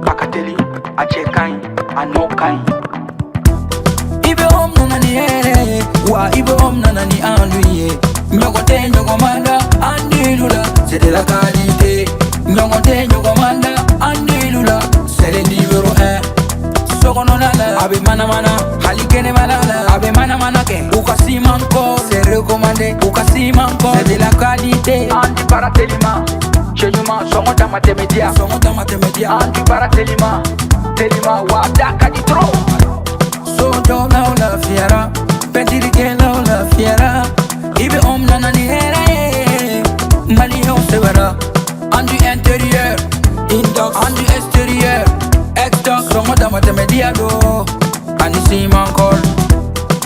Akateli, Achekai, Anokai. Ibe om nanani wa ibe om nanani anduye. Nyogote nyogomanda andilula, c'est de la qualité. Nyogote nyogomanda andilula, c'est le numéro 1. Sokononala, abe mana mana, halikene malala, abe mana mana ke. Ukasi manko, c'est recommandé. Ukasi manko, c'est de la qualité. Andi Baratelima, Chenuma, Somota Matemedia, Andi Baratelima, Telima, Wadaka di Tro. Soto la la fiera, pendirike la fiera. Ibe om nanani Mali on severa. Andu intérieur, indox, andu extérieur, exdox, somota matemedia do. Anisi mankol,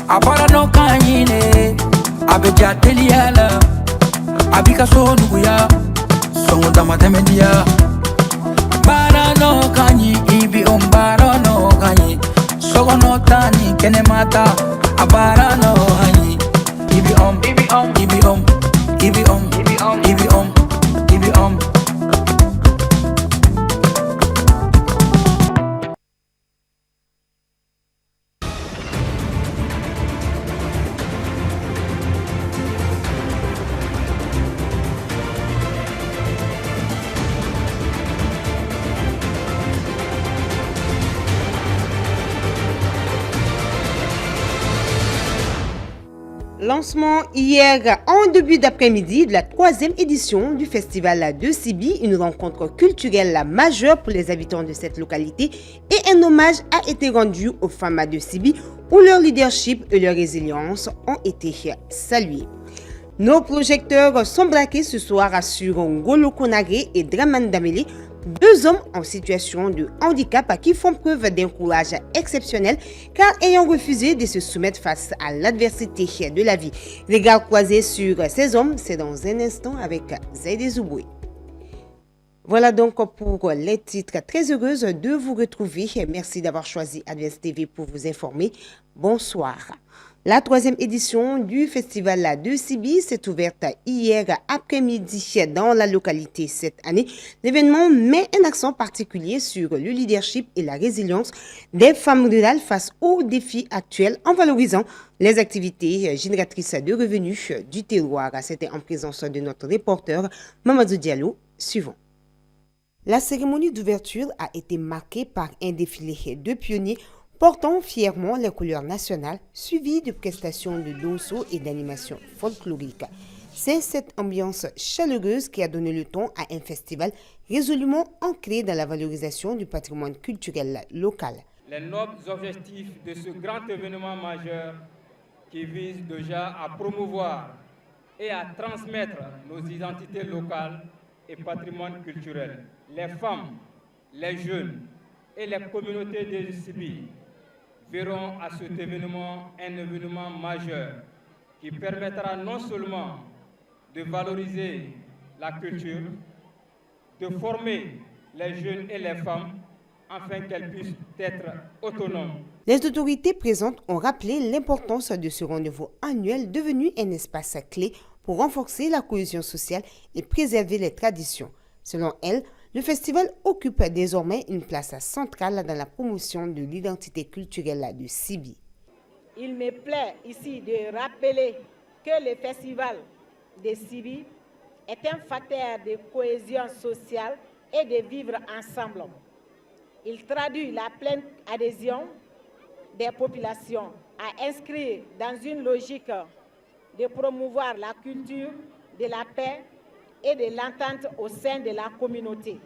apara no kanyine, abeja teliala, abika so nuya, somota matemedia. Bara no kanyi, ibi om bara no kanyi. Sogo no tani, kene mata, abara no kanyi. Ibi om, ibi om, ibi om, ibi om, ibi om, ibi om, ibi om. Lancement hier en début d'après-midi de la 3e édition du festival de Sibi, une rencontre culturelle majeure pour les habitants de cette localité et un hommage a été rendu aux femmes de Sibi où leur leadership et leur résilience ont été salués. Nos projecteurs sont braqués ce soir sur Ngolo Konagé et Draman Damele, deux hommes en situation de handicap qui font preuve d'un courage exceptionnel car ayant refusé de se soumettre face à l'adversité de la vie. Regard croisés sur ces hommes, c'est dans un instant avec Zaïdé Zouboué. Voilà donc pour les titres. Très heureuse de vous retrouver. Merci d'avoir choisi Advance TV pour vous informer. Bonsoir. La 3e édition du festival de Sibi s'est ouverte hier après-midi dans la localité cette année. L'événement met un accent particulier sur le leadership et la résilience des femmes rurales face aux défis actuels en valorisant les activités génératrices de revenus du terroir. C'était en présence de notre reporter Mamadou Diallo. Suivant. La cérémonie d'ouverture a été marquée par un défilé de pionniers portant fièrement les couleurs nationales, suivies de prestations de danse et d'animation folklorique. C'est cette ambiance chaleureuse qui a donné le ton à un festival résolument ancré dans la valorisation du patrimoine culturel local. Les nobles objectifs de ce grand événement majeur qui vise déjà à promouvoir et à transmettre nos identités locales et patrimoine culturel. Les femmes, les jeunes et les communautés des Sibi verront à cet événement un événement majeur qui permettra non seulement de valoriser la culture, de former les jeunes et les femmes afin qu'elles puissent être autonomes. Les autorités présentes ont rappelé l'importance de ce rendez-vous annuel devenu un espace clé pour renforcer la cohésion sociale et préserver les traditions. Selon elles, le festival occupe désormais une place centrale dans la promotion de l'identité culturelle de Sibi. Il me plaît ici de rappeler que le festival de Sibi est un facteur de cohésion sociale et de vivre ensemble. Il traduit la pleine adhésion des populations à inscrire dans une logique de promouvoir la culture de la paix et de l'entente au sein de la communauté.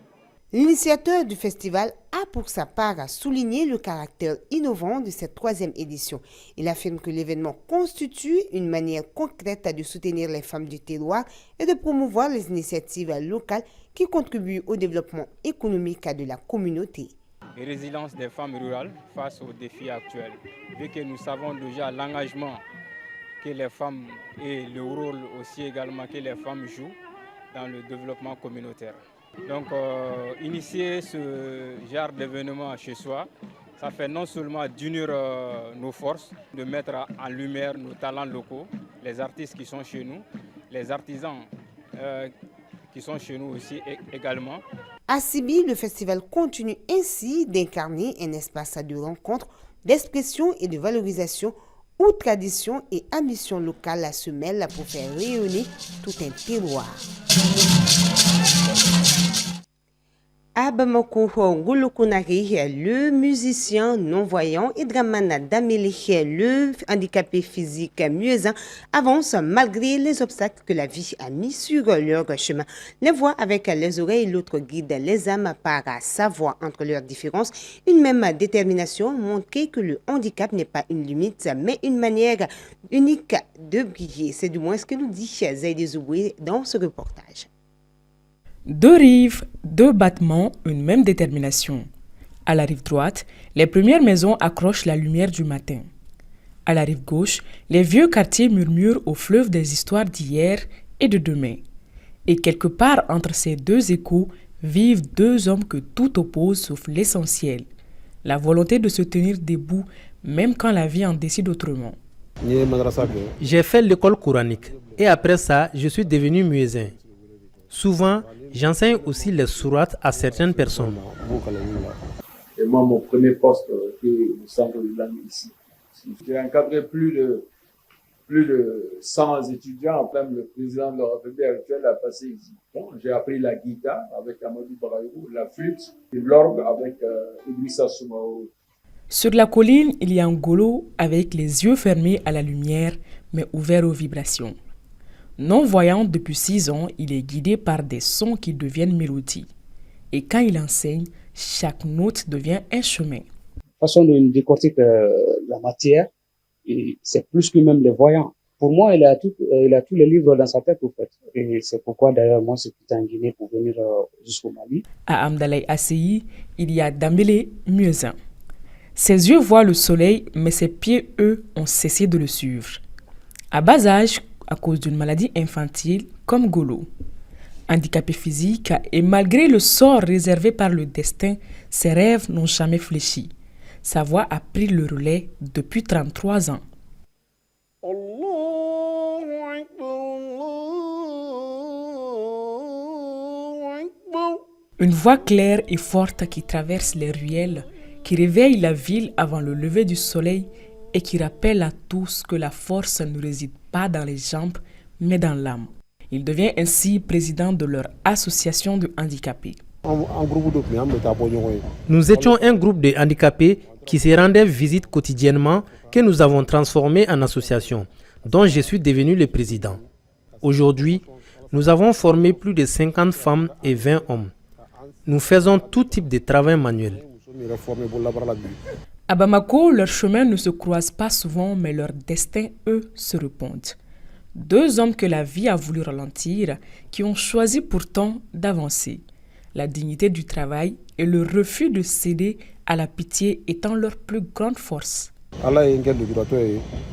L'initiateur du festival a pour sa part souligné le caractère innovant de cette 3e édition. Il affirme que l'événement constitue une manière concrète de soutenir les femmes du terroir et de promouvoir les initiatives locales qui contribuent au développement économique de la communauté. Et résilience des femmes rurales face aux défis actuels, vu que nous savons déjà l'engagement que les femmes et le rôle aussi également que les femmes jouent dans le développement communautaire. Donc initier ce genre d'événement chez soi, ça fait non seulement d'unir nos forces, de mettre en lumière nos talents locaux, les artistes qui sont chez nous, les artisans qui sont chez nous aussi également. À Sibi, le festival continue ainsi d'incarner un espace de rencontre, d'expression et de valorisation où tradition et ambition locale se mêlent pour faire rayonner tout un terroir. À Bamako, Ngolo Konaré, le musicien non-voyant, et Dramana Damele, le handicapé physique muezzin, avance malgré les obstacles que la vie a mis sur leur chemin. Les voix avec les oreilles, l'autre guide les âmes par sa voix entre leurs différences. Une même détermination montrer que le handicap n'est pas une limite, mais une manière unique de briller. C'est du moins ce que nous dit Zaïdi Zouboué dans ce reportage. Deux rives, deux battements, une même détermination. À la rive droite, les premières maisons accrochent la lumière du matin. À la rive gauche, les vieux quartiers murmurent au fleuve des histoires d'hier et de demain. Et quelque part entre ces deux échos vivent deux hommes que tout oppose sauf l'essentiel, la volonté de se tenir debout même quand la vie en décide autrement. J'ai fait l'école coranique et après ça, je suis devenu muezzin. Souvent, j'enseigne aussi les sourates à certaines personnes. Et moi, mon premier poste était au centre de langue ici. J'ai encadré plus de 100 étudiants. Même le président de la République actuelle a passé ici. Bon, j'ai appris la guitare avec Amadou Baraïrou, la flûte et l'orgue avec Idrissa Soumaoro. Sur la colline, il y a un Ngolo avec les yeux fermés à la lumière, mais ouverts aux vibrations. Non-voyant depuis 6 ans, il est guidé par des sons qui deviennent mélodies. Et quand il enseigne, chaque note devient un chemin. Façon de décortiquer la matière, et c'est plus que même les voyants. Pour moi, il a tous les livres dans sa tête, en fait. Et c'est pourquoi, d'ailleurs, moi, je suis quitté en Guinée pour venir jusqu'au Mali. À Amdalaï Asseyi, il y a Dambélé muezzin. Ses yeux voient le soleil, mais ses pieds, eux, ont cessé de le suivre. À bas âge, à cause d'une maladie infantile comme Golo. Handicapé physique et malgré le sort réservé par le destin, ses rêves n'ont jamais fléchi. Sa voix a pris le relais depuis 33 ans. Une voix claire et forte qui traverse les ruelles, qui réveille la ville avant le lever du soleil et qui rappelle à tous que la force ne réside pas dans les jambes, mais dans l'âme. Il devient ainsi président de leur association de handicapés. Nous étions un groupe de handicapés qui se rendaient visite quotidiennement que nous avons transformé en association, dont je suis devenu le président. Aujourd'hui, nous avons formé plus de 50 femmes et 20 hommes. Nous faisons tout type de travail manuel. À Bamako, leurs chemins ne se croisent pas souvent, mais leurs destins, eux, se répondent. Deux hommes que la vie a voulu ralentir, qui ont choisi pourtant d'avancer. La dignité du travail et le refus de céder à la pitié étant leur plus grande force.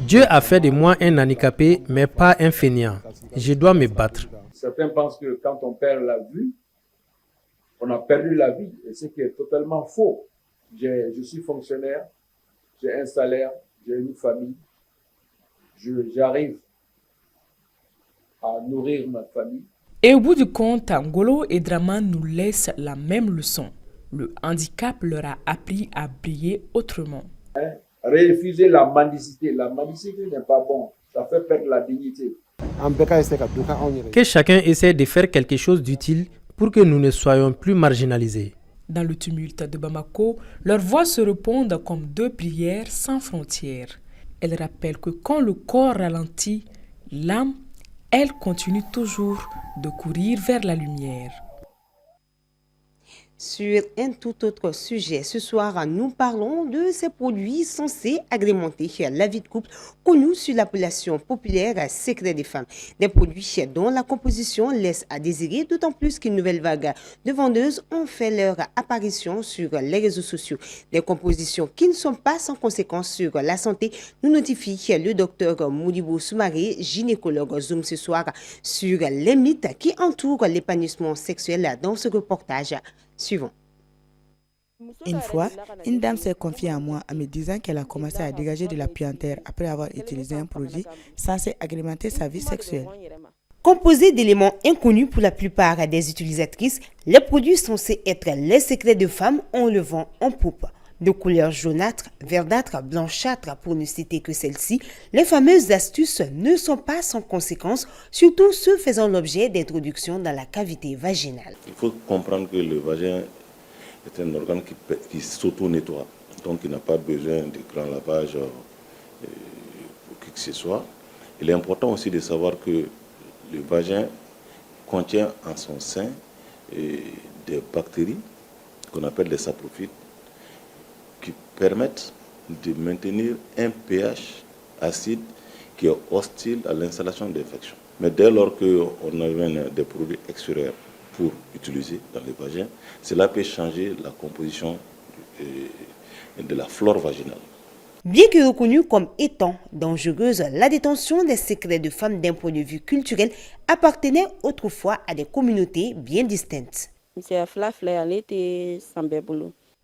Dieu a fait de moi un handicapé, mais pas un fainéant. Je dois me battre. Certains pensent que quand on perd la vue, on a perdu la vie, et ce qui est totalement faux. Je suis fonctionnaire, j'ai un salaire, j'ai une famille, j'arrive à nourrir ma famille. Et au bout du compte, Ngolo et Draman nous laissent la même leçon. Le handicap leur a appris à briller autrement. Refuser la mendicité n'est pas bon, ça fait perdre la dignité. Que chacun essaie de faire quelque chose d'utile pour que nous ne soyons plus marginalisés. Dans le tumulte de Bamako, leurs voix se répondent comme deux prières sans frontières. Elles rappellent que quand le corps ralentit, l'âme, elle continue toujours de courir vers la lumière. Sur un tout autre sujet, ce soir, nous parlons de ces produits censés agrémenter la vie de couple connue sur l'appellation populaire secret des femmes. Des produits dont la composition laisse à désirer, d'autant plus qu'une nouvelle vague de vendeuses ont fait leur apparition sur les réseaux sociaux. Des compositions qui ne sont pas sans conséquences sur la santé, nous notifie le docteur Modibo Soumaré, gynécologue Zoom ce soir, sur les mythes qui entourent l'épanouissement sexuel dans ce reportage. Suivant. Une fois, une dame s'est confiée à moi en me disant qu'elle a commencé à dégager de la puanteur après avoir utilisé un produit censé agrémenter sa vie sexuelle. Composés d'éléments inconnus pour la plupart des utilisatrices, les produits censés être les secrets de femmes on le vend en poupe. De couleur jaunâtre, verdâtre, blanchâtre pour ne citer que celle-ci, les fameuses astuces ne sont pas sans conséquences, surtout ceux faisant l'objet d'introduction dans la cavité vaginale. Il faut comprendre que le vagin est un organe qui s'auto-nettoie, donc il n'a pas besoin de grand lavage pour qui que ce soit. Il est important aussi de savoir que le vagin contient en son sein des bactéries qu'on appelle les saprophytes, qui permettent de maintenir un pH acide qui est hostile à l'installation d'infections. Mais dès lors qu'on amène des produits extérieurs pour utiliser dans les vagins, cela peut changer la composition de la flore vaginale. Bien que reconnue comme étant dangereuse, la détention des secrets de femmes d'un point de vue culturel appartenait autrefois à des communautés bien distinctes.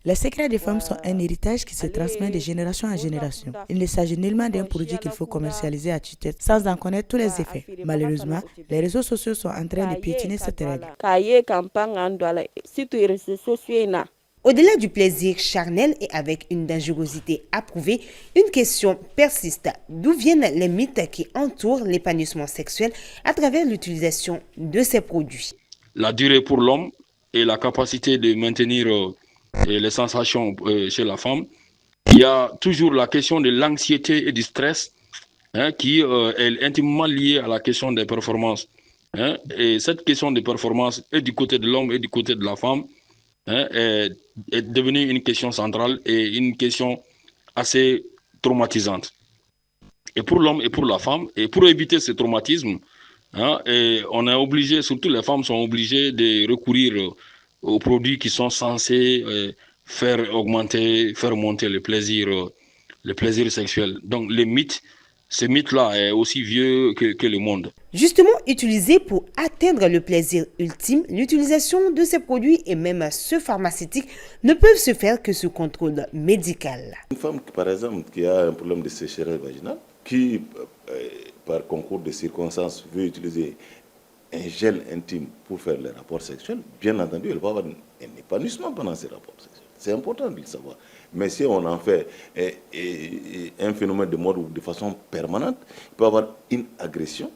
Les secrets des femmes sont un héritage qui se transmet de génération en génération. Il ne s'agit nullement d'un produit qu'il faut commercialiser à tue-tête sans en connaître tous les effets. Malheureusement, les réseaux sociaux sont en train de piétiner cette règle. Au-delà du plaisir charnel et avec une dangerosité approuvée, une question persiste. D'où viennent les mythes qui entourent l'épanouissement sexuel à travers l'utilisation de ces produits? La durée pour l'homme et la capacité de maintenir les sensations chez la femme. Il y a toujours la question de l'anxiété et du stress qui est intimement liée à la question des performances. Et cette question de performance est du côté de l'homme et du côté de la femme est devenue une question centrale et une question assez traumatisante. Et pour l'homme et pour la femme, et pour éviter ce traumatisme, et on est obligé, surtout les femmes sont obligées de recourir aux produits qui sont censés faire monter le plaisir sexuel. Donc ce mythe-là est aussi vieux que le monde. Justement, utilisé pour atteindre le plaisir ultime, l'utilisation de ces produits et même ceux pharmaceutiques ne peuvent se faire que sous contrôle médical. Une femme, par exemple, qui a un problème de sécheresse vaginale, qui, par concours de circonstances, veut utiliser un gel intime pour faire les rapports sexuels, bien entendu, elle va avoir un épanouissement pendant ces rapports sexuels. C'est important de le savoir. Mais si on en fait un phénomène de mode ou de façon permanente, il peut y avoir une agression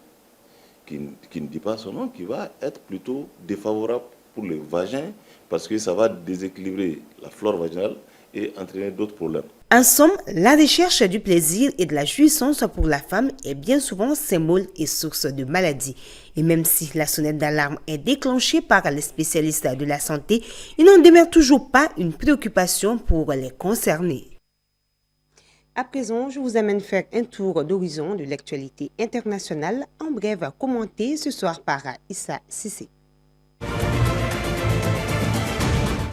qui ne dit pas son nom, qui va être plutôt défavorable pour le vagin parce que ça va déséquilibrer la flore vaginale et entraîner d'autres problèmes. En somme, la recherche du plaisir et de la jouissance pour la femme est bien souvent symbole et source de maladies. Et même si la sonnette d'alarme est déclenchée par les spécialistes de la santé, il n'en demeure toujours pas une préoccupation pour les concernés. À présent, je vous amène faire un tour d'horizon de l'actualité internationale, en bref commenté ce soir par Issa Sissé.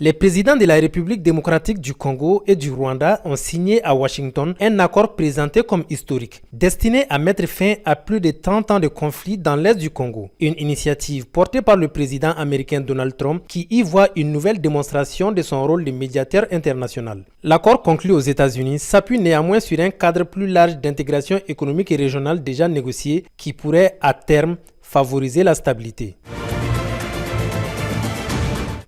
Les présidents de la République démocratique du Congo et du Rwanda ont signé à Washington un accord présenté comme historique, destiné à mettre fin à plus de 30 ans de conflit dans l'est du Congo. Une initiative portée par le président américain Donald Trump qui y voit une nouvelle démonstration de son rôle de médiateur international. L'accord conclu aux États-Unis s'appuie néanmoins sur un cadre plus large d'intégration économique et régionale déjà négocié qui pourrait à terme favoriser la stabilité.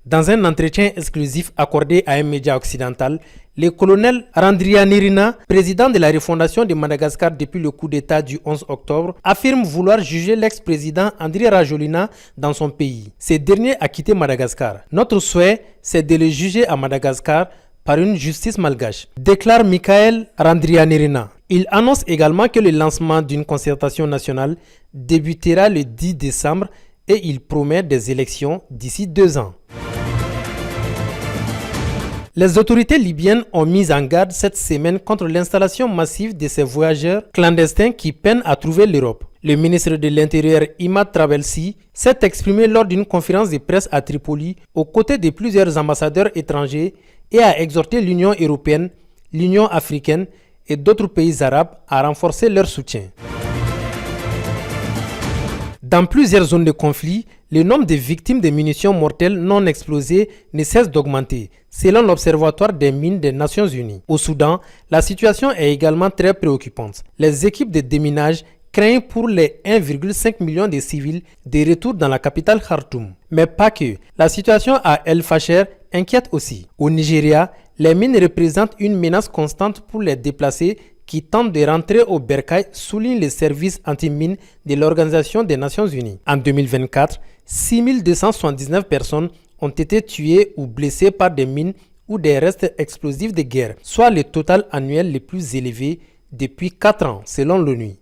Dans un entretien exclusif accordé à un média occidental, le colonel Randrianirina, président de la refondation de Madagascar depuis le coup d'État du 11 octobre, affirme vouloir juger l'ex-président Andry Rajoelina dans son pays. Ce dernier a quitté Madagascar. Notre souhait, c'est de le juger à Madagascar par une justice malgache, déclare Michael Randrianirina. Il annonce également que le lancement d'une concertation nationale débutera le 10 décembre et il promet des élections d'ici 2 ans. Les autorités libyennes ont mis en garde cette semaine contre l'installation massive de ces voyageurs clandestins qui peinent à trouver l'Europe. Le ministre de l'Intérieur Imad Trabelsi s'est exprimé lors d'une conférence de presse à Tripoli aux côtés de plusieurs ambassadeurs étrangers et a exhorté l'Union européenne, l'Union africaine et d'autres pays arabes à renforcer leur soutien. Dans plusieurs zones de conflit, le nombre de victimes de munitions mortelles non explosées ne cesse d'augmenter, selon l'Observatoire des mines des Nations Unies. Au Soudan, la situation est également très préoccupante. Les équipes de déminage craint pour les 1,5 million de civils de retour dans la capitale Khartoum. Mais pas que. La situation à El Fasher inquiète aussi. Au Nigeria, les mines représentent une menace constante pour les déplacés qui tentent de rentrer au Bercail, souligne les services anti-mines de l'Organisation des Nations Unies. En 2024, 6279 personnes ont été tuées ou blessées par des mines ou des restes explosifs de guerre, soit le total annuel le plus élevé depuis 4 ans, selon l'ONU.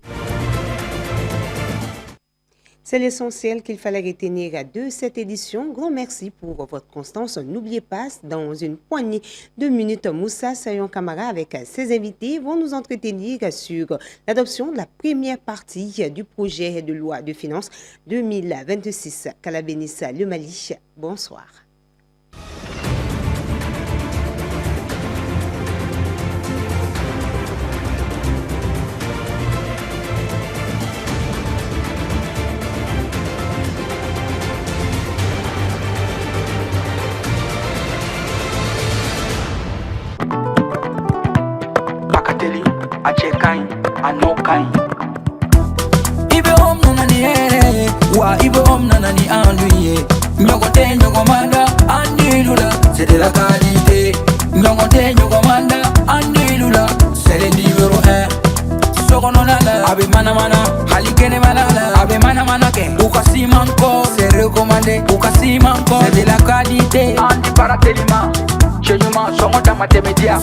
C'est l'essentiel qu'il fallait retenir de cette édition. Grand merci pour votre constance. N'oubliez pas, dans une poignée de minutes, Moussa Sayon Kamara avec ses invités vont nous entretenir sur l'adoption de la première partie du projet de loi de finances 2026. Qu'Allah bénisse le Mali. Bonsoir. Achekai, anokai. Ibe om nanani wa ibe om nanani anduye. Nyogote nyogomanda andilula, c'est de la qualité. Nyogote nyogomanda andilula, c'est le numéro 1. Sogononala, abe mana mana, halikene malala, abe mana mana ke. Ukasi manko, c'est recommandé. Ukasi manko, c'est de la qualité. Andi para telima, chenyuma songo matematia.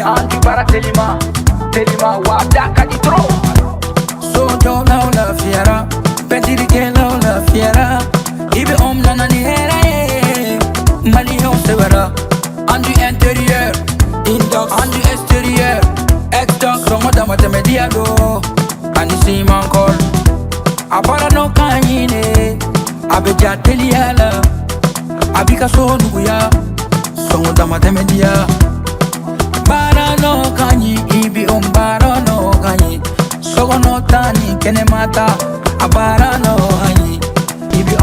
Andi para telima. Telima wadaka di tro. Sojo na la fiera, pentiri ke la fiera. Ibe om na ni hera Mali on se verra. Andu intérieur, indox, andu extérieur. Exdox, songo da matemedia do. Anisi mankol. Abara no kanyine. Abeja teliala. Abika so nuguya. Songo da matemedia. Bara no kanyi, ibi umbara no kanyi. Sogo no tani, kene mata, abara no kanyi. Ibi